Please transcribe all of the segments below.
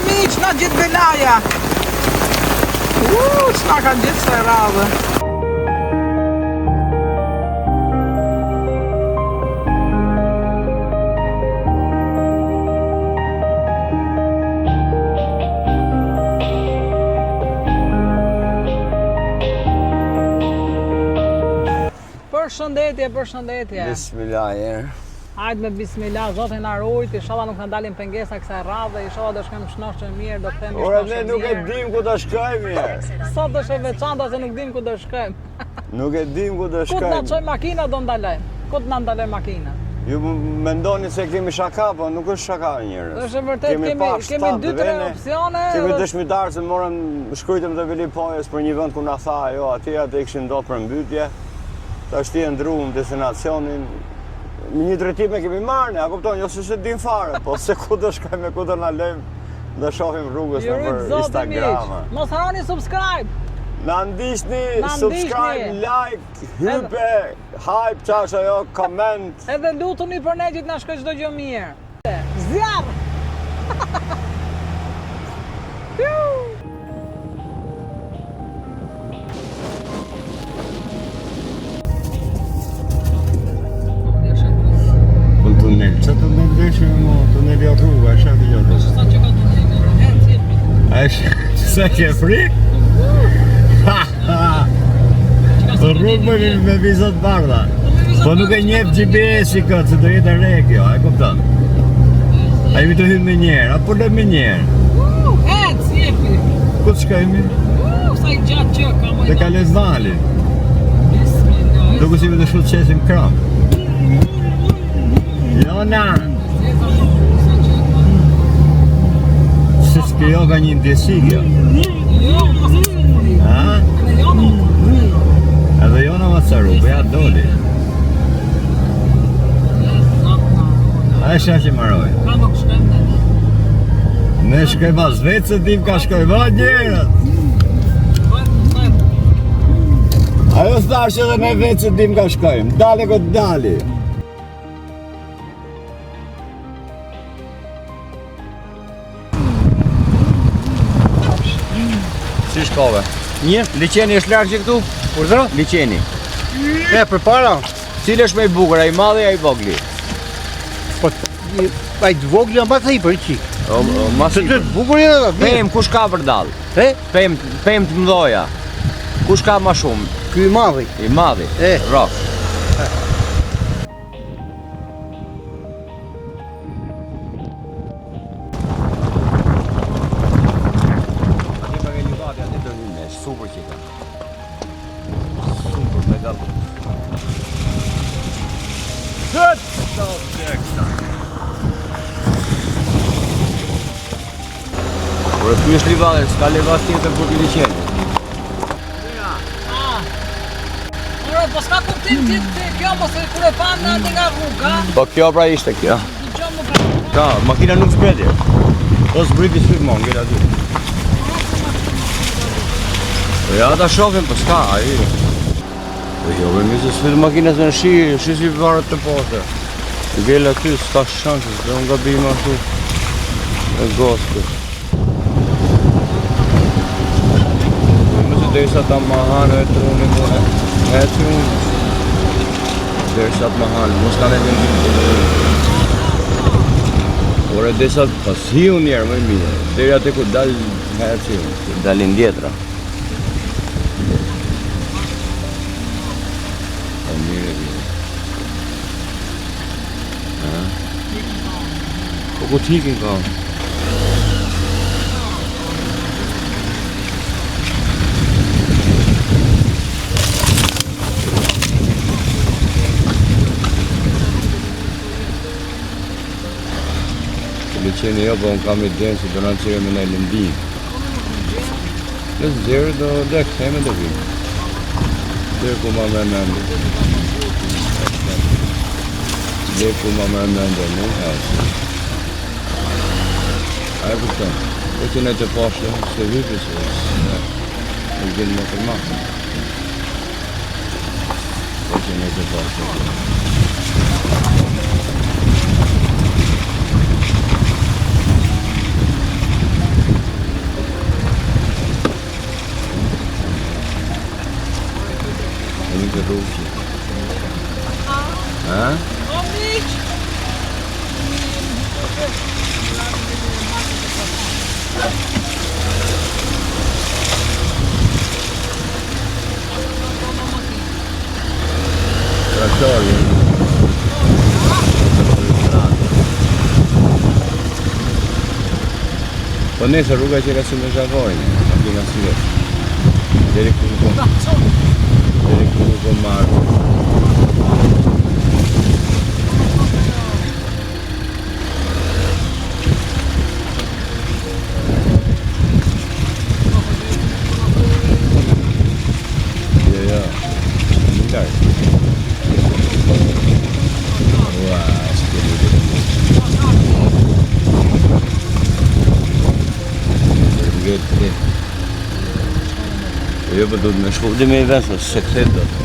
miq, na gjithë belaja. S'na ka gjithë se radhe. Përshëndetje. Bismillah. Hajde me bismillah, Zoti na ruajt, inshallah nuk na dalin pengesa kësaj radhe, inshallah do shkojmë shnoshë mirë, do kthehemi shnoshë. Ora ne nuk e dim ku do shkojmë. Sot është e veçanta se nuk dim ku do shkojmë. Nuk e dim ku do Ku shkojmë. na çoj makina do ndalojmë. Ku të na ndaloj makina? Ju mendoni se kemi shaka, po nuk është shaka njerëz. Është vërtet kemi 2-3 opsione. Kemi dëshmitar se morëm shkruajtëm te Veli Pojës për një vend ku na tha ajo, aty kishin ndodhur për mbytje. Tash ti e ndruam destinacionin. Një drejtim e kemi marrë, a kupton, jo se dim fare, po se ku do shkojmë, ku do na lejmë, do shohim rrugës nëpër Instagram. Mos harroni subscribe. Na ndiqni, subscribe, like, hype, hype, çash ajo, comment. Edhe lutuni për ne që të na shkojë çdo gjë mirë. Zjarr. Tunel, që tunel veshme mo, tunel jo rruga, e shakë gjotë. Sa që ka tunel, A e se ke frik? Po rrugë me vizat bardha. Po nuk e njef GPS-i këtë, se do jetë e re kjo, e kupton? A jemi të hymë me njerë, a po le me njerë? jepi. Ku të shkojmi? Sa i gjatë që ka më. Dhe ka lezvali. Duke si me të shu të qesim kram. Jona! Se s'kjo ka një ndjesi kjo. Ha? Edhe Jona ma caru, po ja doli. A e shaq që maroj? Ne shkoj mas vetë se tim ka shkoj ma njerët. Ajo s'dash edhe ne vetë se tim ka shkojmë, dale këtë dali. Si shkove? Një, liqeni është largë që këtu? Urdhëro? Liqeni. E, për para? Cili është me i bukur, a i madhe, a i vogli? Po, a i vogli janë batë i për i qikë. Masi Të bukur jenë dhe? Pem, kush ka për dal? E? Pem të mdoja. Kush ka ma shumë? Ky i madhi. I madhi? E. Rok. Super që ka. Super, me gallë. Good! Por e ty është livade, s'ka livade tjetër për t'i liqeni. Ora, po s'ka kuptim që kjo mos e kur e pa në atë nga rruga. Po kjo pra ishte kjo. Gjo më ka. Ka, makina nuk zbreti. Po zbriti s'fit mo, ngell aty. Po ja ta shohim, po s'ka, aji. Po jo, me mi se s'fit makinës në shi si varët të pote. Ngell aty, s'ka shanshës, dhe unë gabim ashtu e goste. Mëse derisa ta mahanë e truni mune, e truni. Derisa të mahanë, mos ka në vendim. Por e derisa pas hiu njerë më mirë, deri atë ku dal herë që dalin djetra. Po ku t'ikin ka? Liqeni jo, po unë kam i denë si do në qire me në lëndin. Nësë zjerë do dhe këtheme dhe vinë. Dhe ku ma me mendë. Dhe ku ma me mendë në hesë. A e kupton, e që ne të pashe, se vypë se në gjenë më të makë. E që ne të pashe. rrugë. Ha? O miq! Traktori. Po nesër rruga që ka si me zhavojnë, ka bina si vetë. Deri ku nuk o marrë. Ja, më lartë. Ua, s'kemi dhe të jo, për du të me shku, dhe me i vesë, se këthet do të.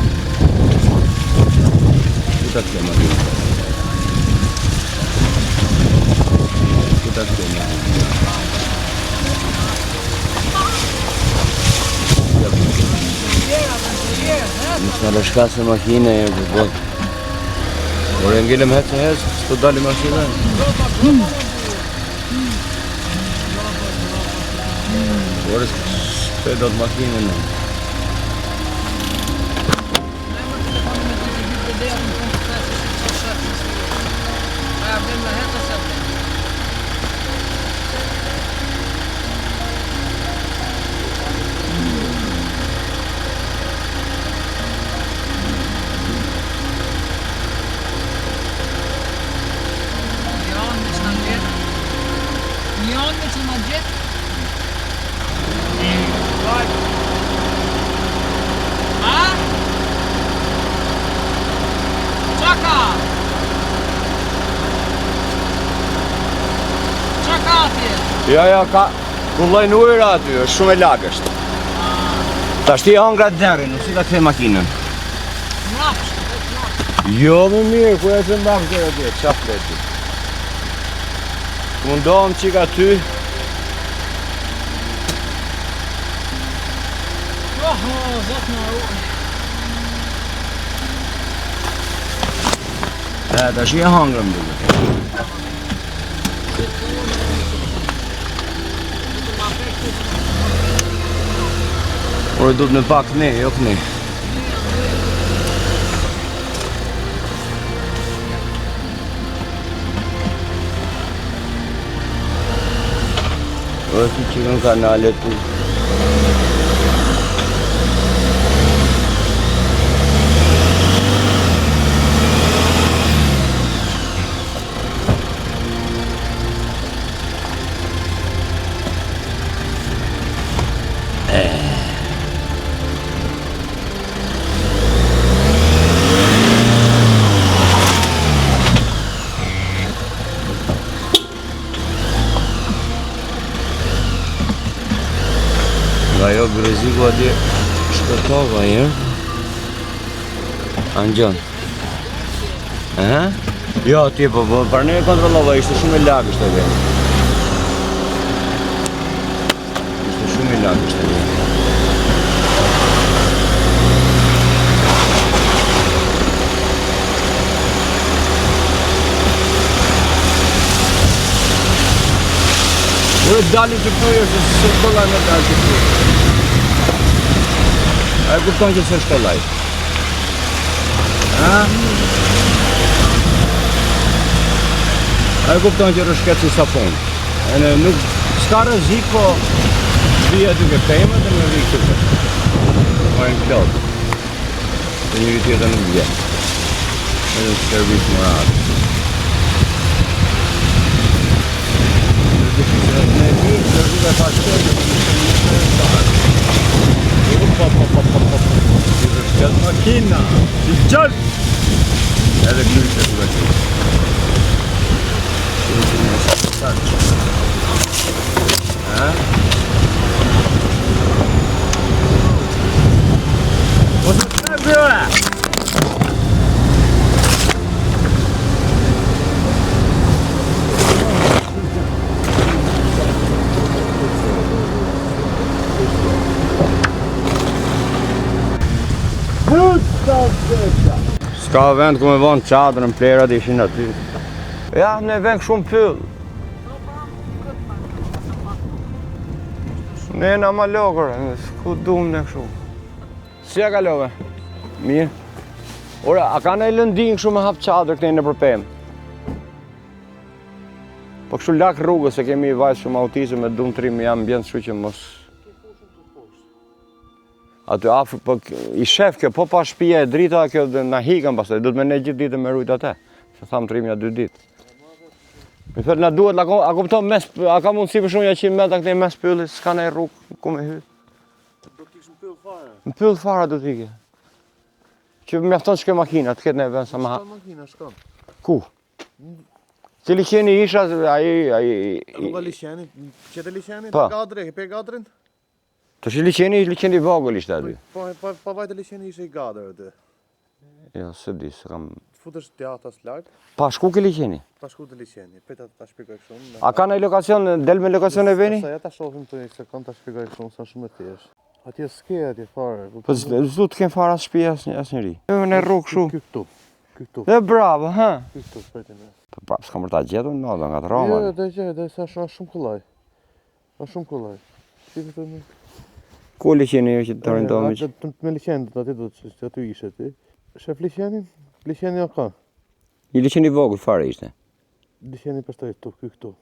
Kuta të kema të. Kuta të kema të. Nësë në rëshkasë makine e për botë. Por e ngellem hecë e hecë, s'to dali makine. Por e s'pe do të makine në. Ja, ka kullojnë ujra aty, është shumë e lagësht. Ta shti hangra deri, nuk si ta kthej makinën. Jo, më mirë, ku e se mbak dhe atje, qa fleti. Mundohem qik aty. Zot në ruaj. Ta shi e hangrëm duke. Por e du të me pak këne, jo këne. O si që në kanalet tu. Ajo Greziku atje shkëtova njërë. Angjon. Jo, atje po, par ne e kontrollova, ishte shumë e lagësht e vend. Ishte shumë e lagësht e vend. Ure dalin që këtu është, se shkolla me dalë që këtu. A e kupton që se shkollaj. A e kupton që rëshket si sapon. Nuk s'ka rëzik, po dhja duke pejme dhe me rikë të të. Marën klodë. Dhe njëri tjetër nuk vjen. Edhe të servis moral. Ne një të rrugë e fashkër dhe të një të starë. Si rëshket makina, si gjëll! Edhe kënë që të vëqë. O se të në bërë! Good stuff! S'ka vend ku me vonë çadrën, plerat ishin aty. Ja, ne vend shumë pyll. Ne na ma logër, ku dum ne kështu. Si ja kalove? Mirë. Ora, a ka në lëndin kështu me hap çadrë këtej në përpem? Po kështu lak rrugës se kemi vajzë shumë autizëm me dum trim jam mbjend, kështu që mos. Aty afër, po i shef kjo, po pa shtëpia e drita kjo na hikën pastaj, do të më ne gjithë ditën me rujt atë. Se tham trimja 2 ditë. Mi thot na duhet, a kupton mes, a ka mundësi për shumë 100 metra këtej mes pyllit, s'ka ndaj rrugë ku me hy. Do të kishim pyll fare. Në pyll fare do t'i ke. Që mjafton që ke makina, të ketë në vend sa ma... Shkon makina, shkon. Ku? Cili qeni isha, Rruga Liçenit, qete Liçenit, Gadre, ke pe Gadrin? Të shi liqeni vogël ishte aty. Po vajte Liçeni ishe i Gadrë aty. Jo, se di, se kam... Futesh djathas larg, Pa shku ke liqeni? pa shku te Liçeni. Peta ta shpjegoj shumë. A ka në lokacion, del me lokacion e veni? Sa ja ta shohim të një sekond ta shpjegoj shumë, sa shumë e thjeshtë. Atje s'ke atje fare. Po s'du të kem fare as shtëpi asnjëri. Jo në rrugë kështu. Ky këtu. E bravo, ha. Ky këtu, pritni. Po prap s'kam për ta gjetur, no, do nga të Roma. Jo, do gjej, do sa shumë kollaj. Është shumë kollaj. Si këtu më. Ku liqeni që të orientohemi? Me Liçenin aty do të aty ishe ti. Shef Liçenin? Liçeni ka. Një liqeni vogël fare ishte. Liçeni pastaj këtu.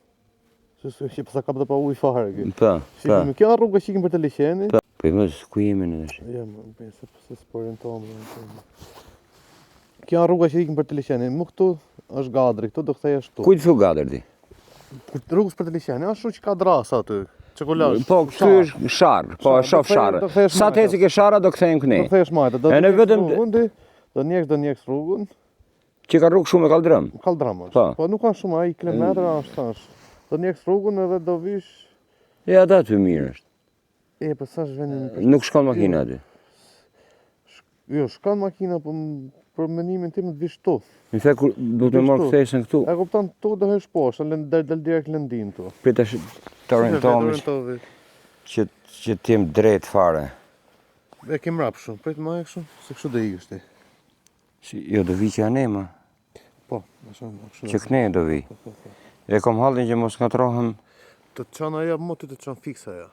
Se pasa ka pa ujë fare këtu. Po. Shikim, kjo rrugë shikim për të Liçenit. Po i mos ku jemi ne tash? Ja, më se s'orientohem. Kjo rruga që ikim për të Liçenit, më këtu është Gadri, këtu do kthehesh këtu. Ku i thu Gadrdi? Rrugës për të Liçenit, është shumë që ka drasa aty. Çokolazh. Po, këtu është sharr, po e shoh sharrën. Sa të eci ke sharra do kthejmë këne. Do kthehesh majta, do do njeksh rrugën. Që ka rrugë shumë e kaldrëm. Kaldram është. Po. Po nuk ka shumë ai kilometra është tash. Do njeksh rrugën edhe do vish. Ja, ata ty mirë është. E, po sa zhvenin. Nuk shkon makina aty. Jo, shkon makina, po për mendimin tim të vish tu. Mi the kur do të marr kthesën këtu. E kupton, tu do hysh poshtë, del direkt lëndin tu. Prit tash të orientohemi që t'jem drejt fare. E kem rap shumë, prit më e kështu, se kështu do ikësh ti. Jo, do vi që anema. Po, më shumë. Që këne do vi. E kom hallin që mos ngatrohem. Të çon ajo, mo ti të çon fiksa ajo.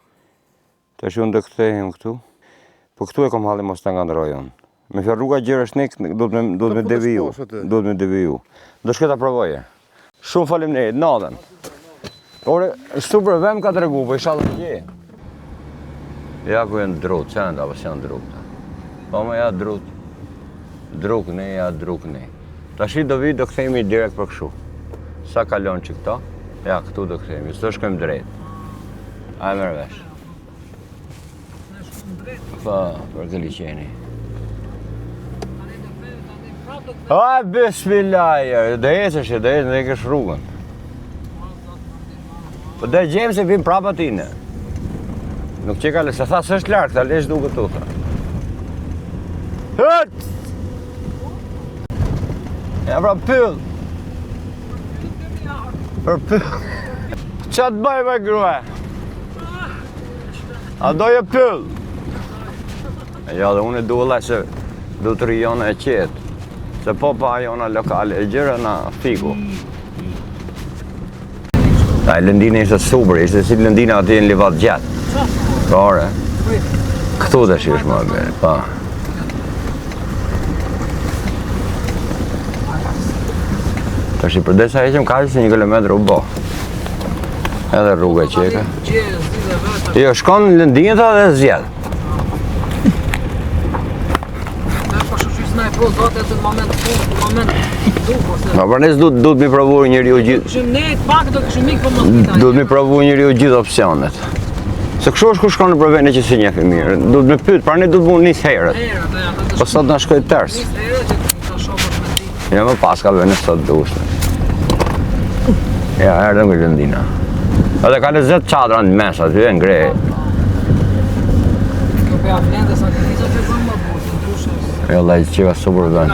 Tash unë do kthehem këtu. Po këtu e kom hallin mos ta ngandrojon. Me fjalë rruga Gjereshnik do të me deviju. Do të me deviju. Do shkoj ta provoje. Shumë faleminderit, natën. Ore, super vem ka tregu, po inshallah je. Ja ku janë drut, që janë, apo janë drut. Po më ja drut. Druk ne. Tashi do vi do kthehemi direkt për kështu. Sa kalon që këto? Ja, këtu do kthehemi, s'do shkojmë drejt. A e merr vesh. Po, për të liqeni. A, bismillah, dhe e kesh rrugën. Po dhe gjemë se vim prapa tine. Nuk që ka le, se tha së është larkë, ta lesh duke tu, tha. Hët! Ja pra pyll. Për pyll. Qa të bëj me grue? A doje pyll? Ja, dhe unë e duhla se du të rijona e qetë. Se po pa jona lokale e gjëra na fiku. Ta e lëndina ishte super, ishte si lëndina ati në livat gjatë. Po ore. Këtu dhe shi është më bërë, pa. Ta shi përdesa heqem kaqë se 1 kilometër u bo. Edhe rrugë e qeka. Jo, shkon lëndinët dhe zjedh. Ma për nes du të mi provu njëri u gjithë. Du të mi provu njëri u gjithë opcionet. Se kështu është ku shkon në provene që si njefi mirë. Du të me pytë, pra ne du të mund njës herët. Po sot në shkoj tërës. Ja më pas ka vene sot dushme. Ja, erdëm këtë lëndina. Edhe ka lezet qadra në mes aty e ngrej. Jo, lajtë që ka super vend.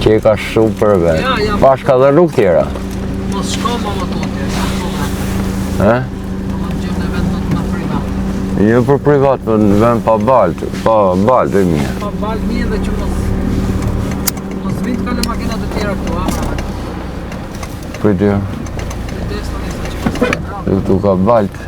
Që ka super vend. Pash ka dhe rrugë tjera. Mos shko ma më të tjera. Jo për privat, për në vend pa baltë e mirë. Pa balë mirë dhe që mos vinë t'kalle makinat e tjera këtu, a? Për tjera. Kujdes të njësa që pas të bravo. Këtu ka baltë.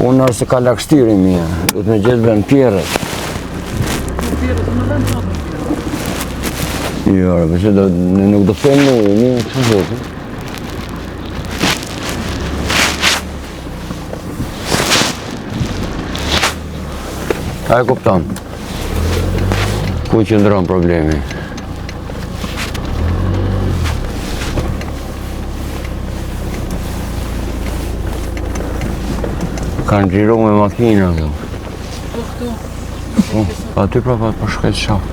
Unë nërë se ka lakështiri mija, du të me gjithë vend pjerët. Pjerët të në vend qatë në pjerët. Jo, përse nuk do fejnë në një të zotë. A e kupton? Ku qëndron problemi? Kanë gjiru me makina këtu. Po këtu. Aty prapa të përshket shaf.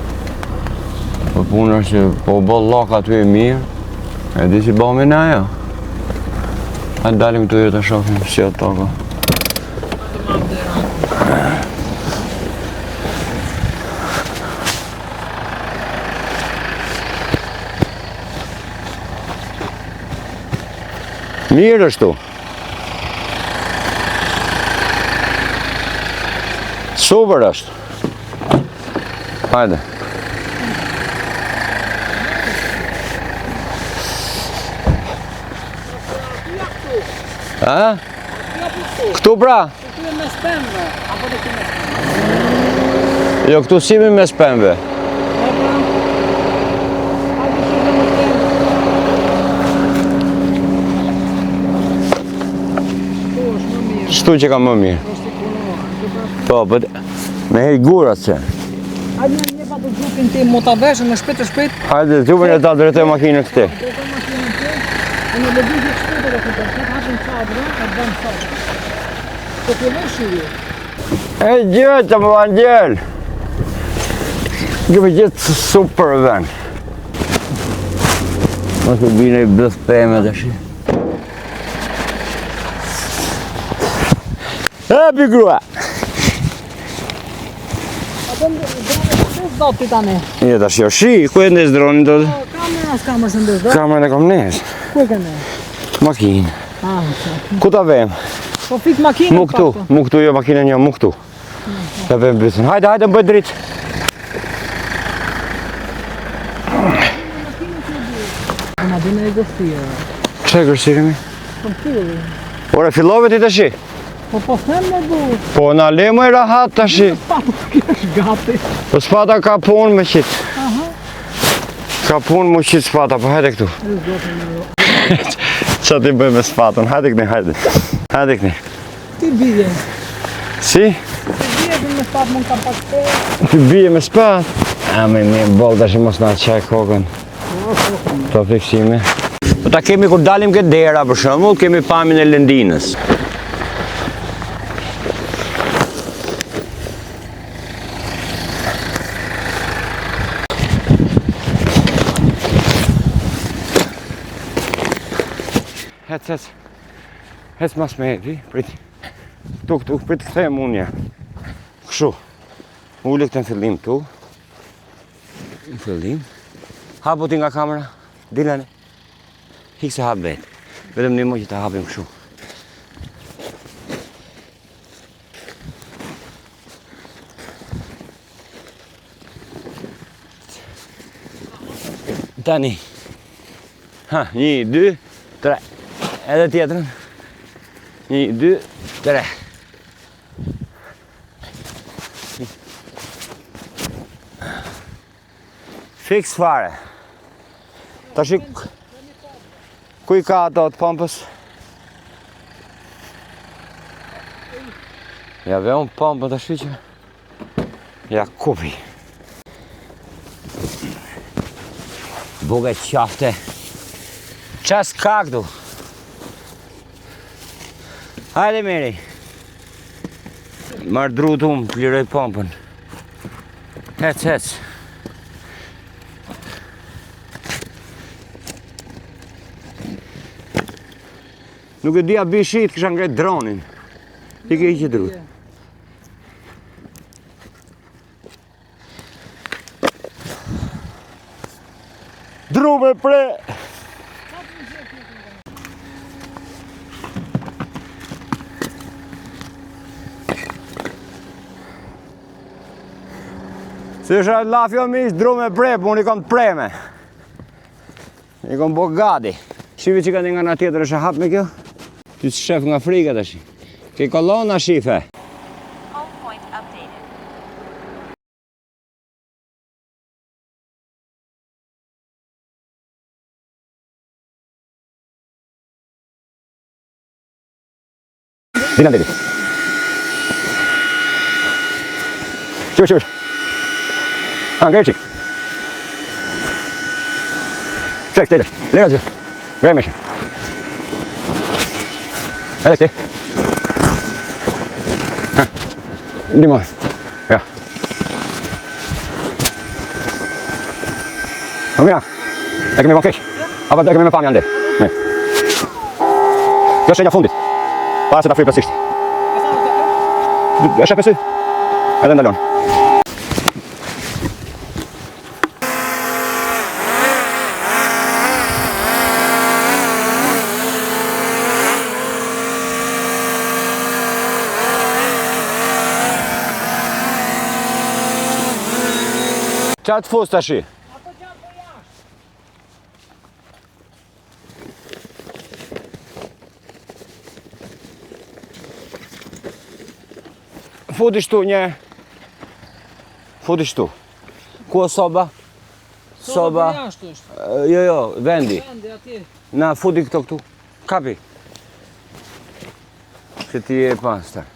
Po punë është që po bëllë laka aty e mirë. E di që bëmë në ajo. Hajtë dalim të jetë të shofim si ato toka. Mirë është tu. Super është. Hajde. A? Këtu pra? Këtu e mes pemëve, apo dhe këtu mes pemëve? Jo, këtu simi mes pemëve. Shtu që ka më mirë. Po, me hej gurat se. Hajde një pa të grupin tim, mo ta veshën në shpejt. Hajde, grupin e ta drejtoj makinën këti. Drejtoj makinën tim, e një lëbizit shpejt e këtë hashën qadrë, e bëmë qadrë. Po të veshë ju. E gjithë, më Angel. Gjëve gjithë super vend. Mos të bine i bëth pëme të shi. Hapi grua! Apo në do të tani? Një të shjo shi, ku e ndes dronin të? Kamera s'kamër së ndës, do? Kamera e kom nes. Ku e këne? Makinë. Ah, Ku ta vem? po fik makinën Mu këtu, mu këtu, jo makinën jo, mu këtu. Ta vem bësën. Hajde, më bëjt dritë. Ma dhe në e gëstirë. Që e gërsirimi? Po filli. Ore, fillove ti të shi? Po them me du. Po, na le më i rahat të shi. Spatë kjo është gati. Po spata ka punë me qitë. Aha. Ka punë mu qitë spata, po hajde këtu. Qa ti bëj me spatën? Hajde këni, hajde. Hajde këni. Ti bije. Si? Ti bije dhe me spatë mund ka pak të. Ti bije me spatë? A me bolë të shi mos nga qaj kokën. Të fiksime. Po ta kemi kur dalim këtë dera për shembull, kemi pamin e lëndinës. Hec mas me heti, prit. Tuk, prit këthejmë unë ja. Kështu. Ullë këtë në fillim tu. Në fillim. Hapo ti nga kamera. Dilane. Hik se hap vetë. Vetëm një që ta hapim kështu. Tani. Ha, 1, 2, 3. Edhe tjetërën. 1, 2, 3. Fiks fare. Ta shik. Ku i ka ato të pompës? Ja ve unë pompën të shi që. Ja kupi. Buge qafte. Qas ka këtu? Hajde meri. Marrë drut umë, të liroj pompën. Hec. Nuk e dia bishit, kisha ngret dronin. Ti ke iqi drut. Dru me pre! Se është lafjo mish, dru me pre, po unë i kom të preme. I kom bo gati. Shive që ka një nga nga tjetër është hap me kjo? Ty të shef nga frika të shi. Ke kolona shife. Home point updated. Dina dedi. Shive. Gel çek. Çek dedi. Lera diyor. Verme şimdi. Evet. Limon. Ja. Kom igjen. Legg meg bakk. Abba, legg meg med faen igjen det. Jag känner fundet. Bara sätta fri på 60. Jag köper så. Är den där lån? Qatë fos të ashi? Ato qatë për jashtë. Futi shtu një. Futi shtu. Ku o soba? Soba. Për jashtë është. Jo, vendi. Vendi atje. Na, futi këto këtu. Kapi. Se ti e pasta.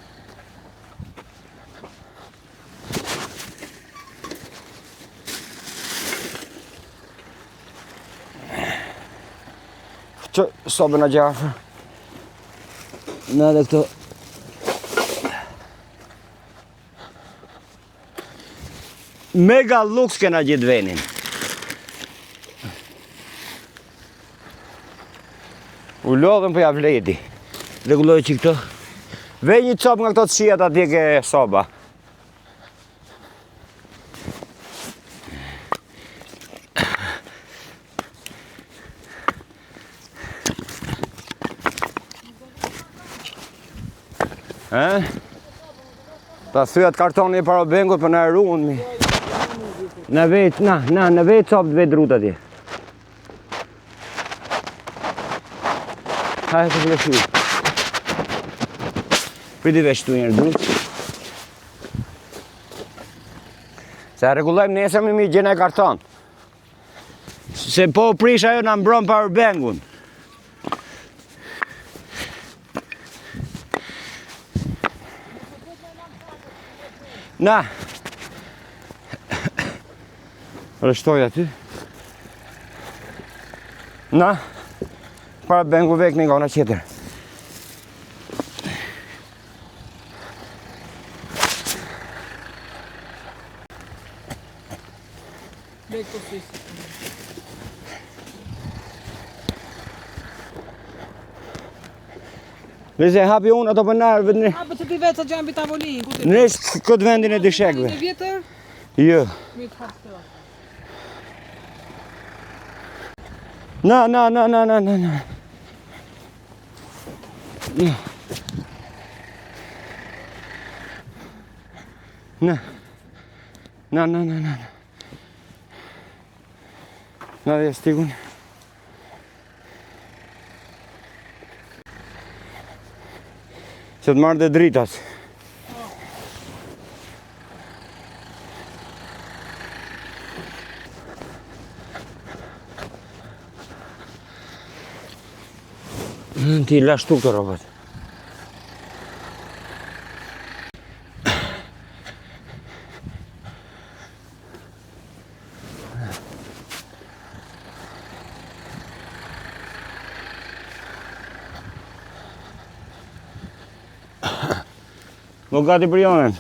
Që sobën a gjafë. Në edhe këto. Mega luks kena gjithë venin. U lodhën për javleti. Regulloj që këto. Vej një copë nga këto të shijat atje ke soba. Ta thyat kartoni para bengut për në ruën mi. Në vetë copë të vetë rrutë atje. Hajë të fleshu. Priti veç tu njërë drutë. Se regullojmë nesër mi gjene karton. Se po prish ajo në mbron power bangun. Na. Rështoj aty. Na. Para bengu vek një nga ona qeter. Lek të fisë. Nëse hapi unë ato për nërë vëtë në... A, për të ti vetë sa gjambi tavolinë, ku ti? Nëse këtë vendin e dyshekve. Në vjetër? Jo. Mi të hapë të. Na. Na dhe stigun. Se të marrë dhe dritas. Ti la shtu këto robot. Më gati për jonën.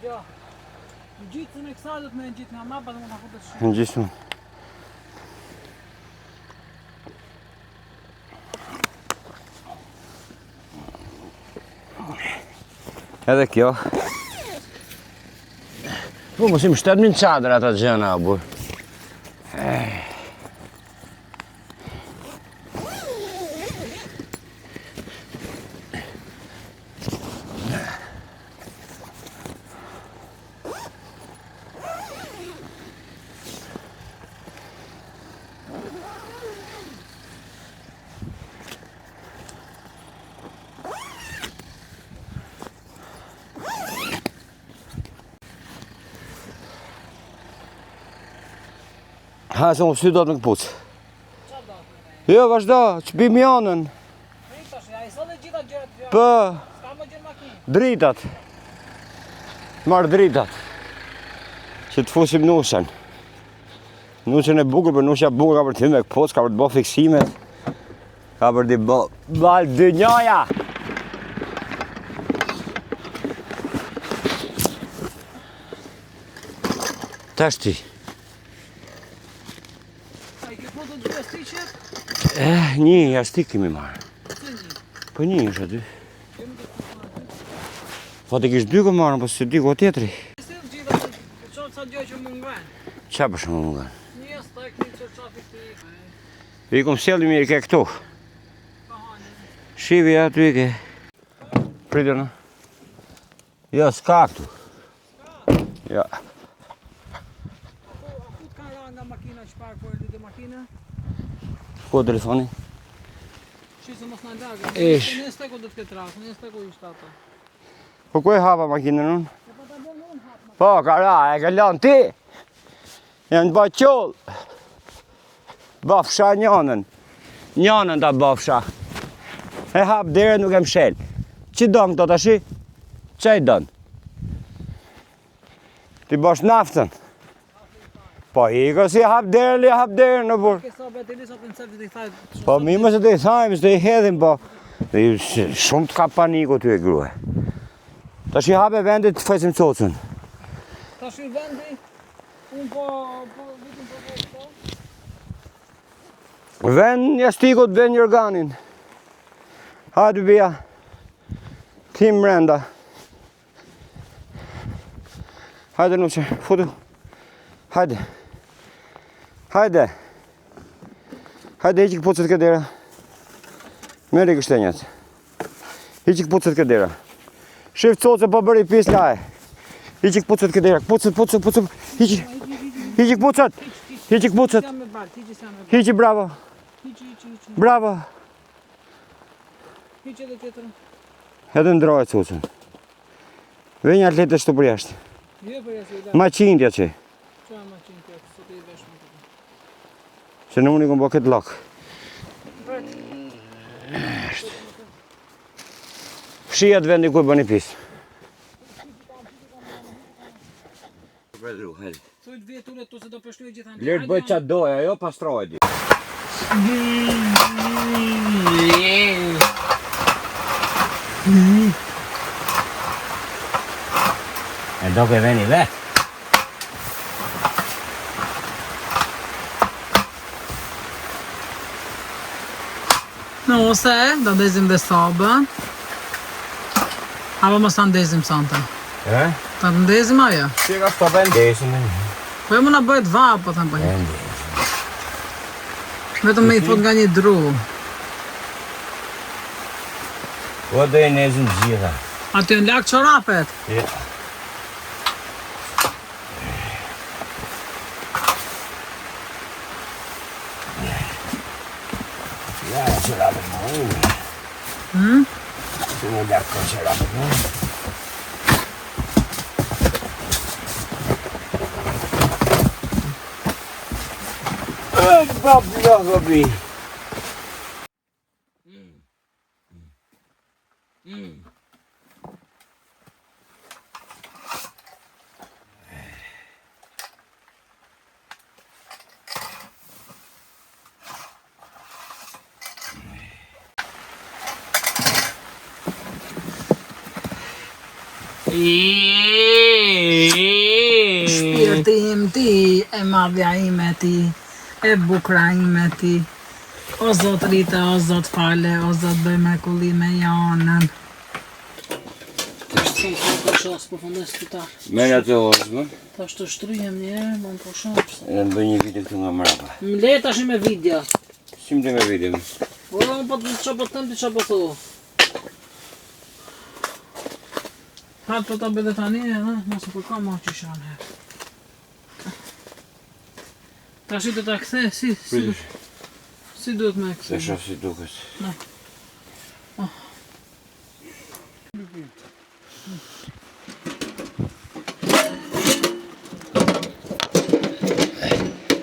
Jo. Gjitën e kësaj do të më gjitë nga mapa dhe më ta futet shi. Në gjithë unë. Edhe kjo. Po, mos im 7.000 çadra ata gjëna, burr. Ha, se më sy do të më këpucë. Jo, vazhdo, që bim jonën. Ritash, ja i solle gjitha gjërat të Po, Ska më gjën makinë. dritat. Marë dritat. Që të fusim nushën. Nushën e bukur, për nushja bukur ka për të hymë me këpucë, ka për të bo fiksimet. Ka për të bo balë dë njoja. Tash ti. Një jastik kemi marrë. Po një është aty. Fatikisht dy ko marrën, po se di ko tjetri. Sa gjë që më ngven. Qa për shumë më nga? Një stek, një qërqafi të I kom sjellë mirë ke këtu. Shivi aty i ke. Pritër në. Jo, s'ka këtu. Ja. Ku ka ra nga makina që parë për lidhe makina? Ko telefoni? Shisë mos në ndagë. Ish. Një steko do të ketë rasë, një steko ishtë ata. Po ku e hapa makinën unë? Po, ka ra, e ke lanë ti. Janë të ba qollë. Bafsha njanën. Njanën ta bafsha. E hap dere nuk e mshel. Që donë këto tashi? Qa i donë? Ti bash naftën. Po iko si hap dere, li hap dere në burë. Kësa beti lisa për në selfie të i thajt. Po mi më se të i thajmë, se të i hedhim, po. Shumë të ka paniku ty e grue. Ta shi hape vendit të fajsim cocën. Ta shi vendi, unë po vitin po. Vend jastikut, vend jorganin. Hajde bia. Tim mrenda. Hajde nuqe, futu. Hajde. Hajde. Hajde, hiqi këpucët këtë dera. Meri kështenjat. Hiqi këpucët këtë dera. Shif cocë po bëri pis laje. Hiqi këpucët këtë dera. Këpucët. Hiqi. Hiqi këpucët. Hiqi këpucët. Jam me balë, hiqi s'jam me balë. Hiqi, bravo. Hiqi. Bravo. Hiqi edhe tjetërën. Edhe ndrojë cocën. Venja atletë shtu për jashtë. Jo për jasë i da. Ma qindja që. Qa ma qinë tjetë, sot i veshme të. Se në unë i kom bo këtë lakë. Shijat vendi ku i bëni pisë. Thujt vjetë ulet tu se do përshluj gjitha në. Lirë të bëjt qatë doja, jo pastrojë di. E do ke veni vetë. Nëse, do ndezim dhe sabën. Apo mos ta ndezim sante. E? Ta ndezim ajo. Si ka shto vendesin e një. Po e më na bëhet vapë, po them po. Vetëm me i fut nga një dru. Po do i nezin gjitha. Aty në lak çorapet. Ja. Ja, qërapet më unë. Si më lakë ka qërapet më unë. Babi. Shpirti im ti, e madhja ime ti, e bukra ime ti. O Zot Rita, o Zot fale, o Zot bëj mrekulli me janën. Shumë të përshos, përfundes të ta. Merja të ozmë. Ta shtë shtryjem njerë, më në përshos. Edhe në bëj një video këtu nga mrapa. Më le tash me video. Si më të me video? Po, po të që po të tëmë, që po thu. Hatë po ta bëde tani, mos më përka ma që shanë herë. Ta shi të ta kthe, si duhet me kthe? Se shoh si duket.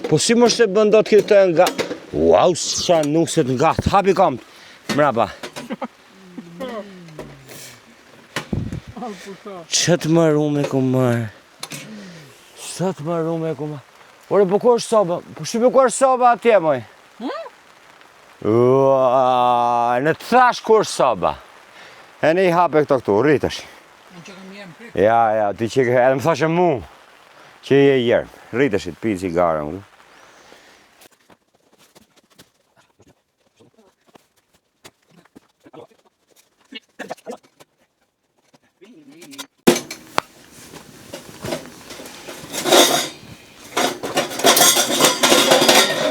Po si më shte bëndot këtë nga... Wow, qa nuset nga të hapi kam mrapa. Që të marume ku marë. Që të marume ku marë. Ore, po ku është soba? Po shqipe ku është soba atje, moj? Në të thash ku është soba. E ne I hape këto këtu, rritësh. Ja, ti që edhe më thashe mu. Që je jërë. Rritësh të pi cigarën.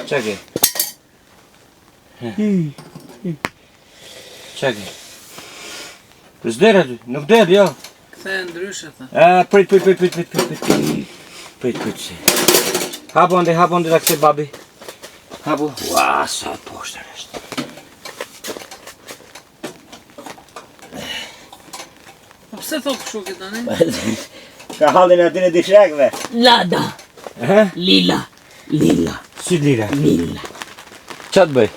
Çeki. Çeki. S'dera ty, nuk del, jo. Kthe ndryshe, tha. Prit. Hapo ande ta kse babi. Hapo. Ua, sa poshtë është. Po pse thot kështu këtë tani? Ka hallin aty në dishekve. Lada. Lila. Si lira? Lila. Qa të bëj?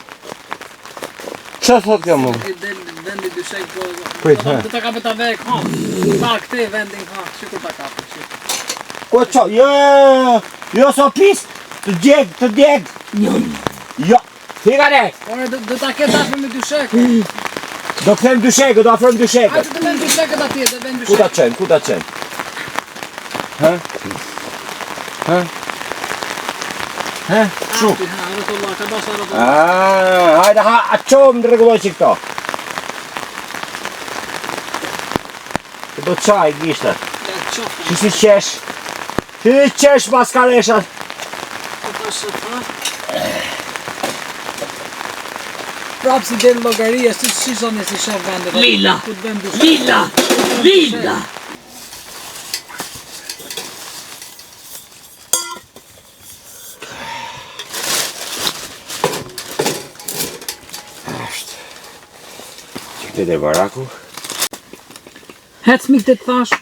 Qa thot ka mu? I del vendi dyshek po. Prit, ha. Do ta kapë ta vek, ha. Ta këte vendin, ha. Shiku ta kapë, shiku. Ko qa? Jo, so pis! Të djeg! Jo, fika ne! Ore, do ta ketë afër me dyshek. Do këthem dyshekët, do afrëm A dyshekët. që të vend dyshekët atje, do vend Ku ta dyshek. qenë? Ha? Shu. Ha, rëtullah, ka basa rëtullah. Hajde, a qomë në regulloj që këto. Do qaj, gishtë. Qofta, Që si qesh. Që si qesh pas kareshat. po ta shëfa. Prapë si del logaria, si shizoni si shef vendet. Lila. Ku të vend dyshek. Lila. Që këtë e baraku. Hec mi këtë të thash.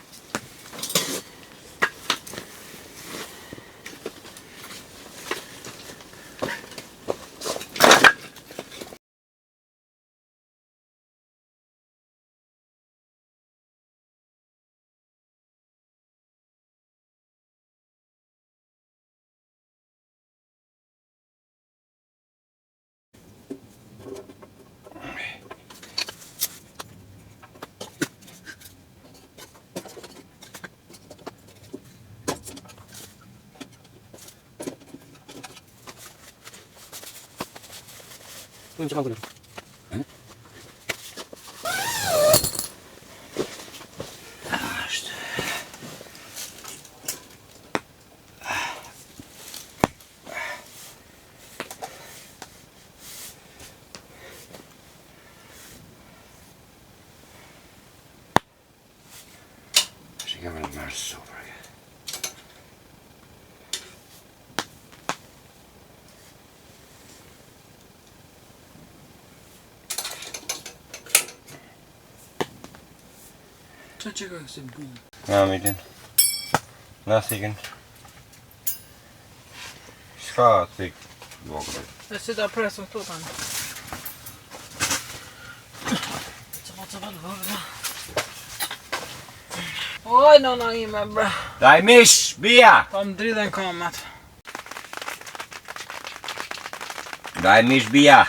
Që kemë në marë super. Qa që ka kësi bunë? Nga mitin. Nothing. Shka thik vogël. E si ta presën këtu tani. Cëpa të vogëla. Oj, nona ime, bre. Daj mish, bia! Pa më dridhen kamat. Daj mish, bia!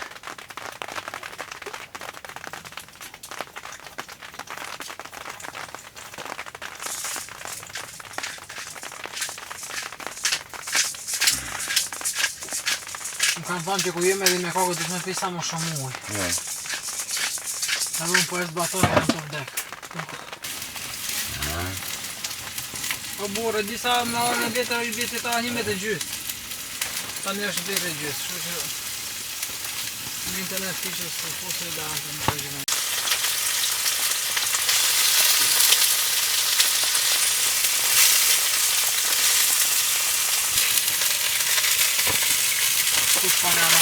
thonë që ku jemi edhe me kokë duhet me pi sa më shumë ujë. Edhe unë po e zbatoj e të vdek. O burë, disa me orën e vjetër i vjetit ta 1 metë e gjysë. Tani është 2 metë e gjysë, kështu që në internet fiqës të fosë e darë në të gjithë. Kush pa njëma.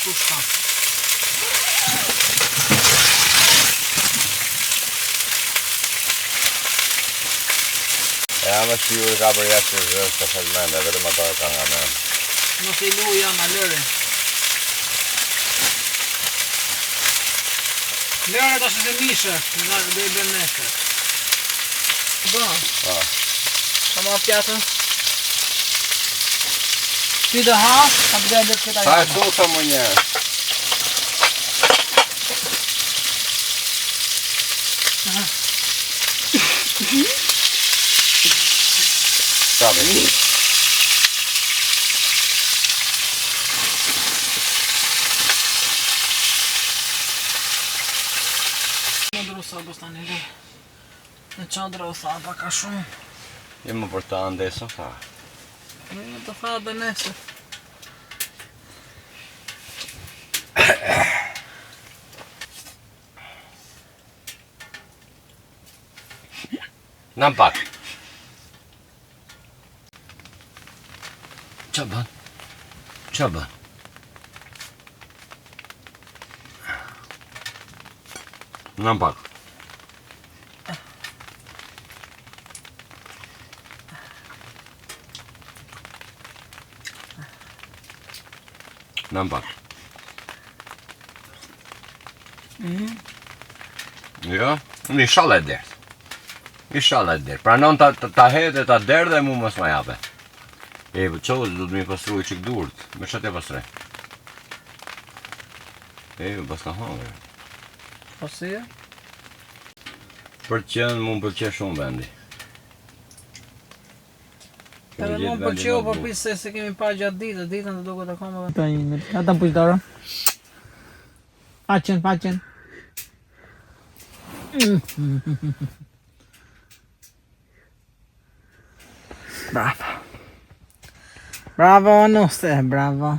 Kush pa. Ja, më shqiu ka për jashtë të zërës të segmente, vetëm ato e ka nga me. Mos i lu janë a lëri. Lëre tash është e mishë, dhe i bën nesër. Ba. Pa. Ka ma pjatën. Ty dhe ha, ka përgjaj dhe këta Pa e sosa më një. Pravi. Në drusa bostani dhe. Në qandra u tha pa ka shumë. Jemë për të andesën fa. Në të tha dhe nesër. Në pak. Qa bën? Qa bën? Në pak. Në pak. Jo, në ishala e dertë. Ishala e dertë. Pranon ta hedh dhe ta derë dhe mu mos ma jape. E, qohës du të mi pastruj qik durët. Me qatë e pastroj? E, pas ka hangër. Pasia? Për të qenë mu më pëlqe shumë vendi. Edhe mu më përqeo për pisë se kemi pa gjatë ditën të duke të koma dhe. Ta një, ata më pushtara. Faqen. Bravo. Bravo, Nuste, bravo.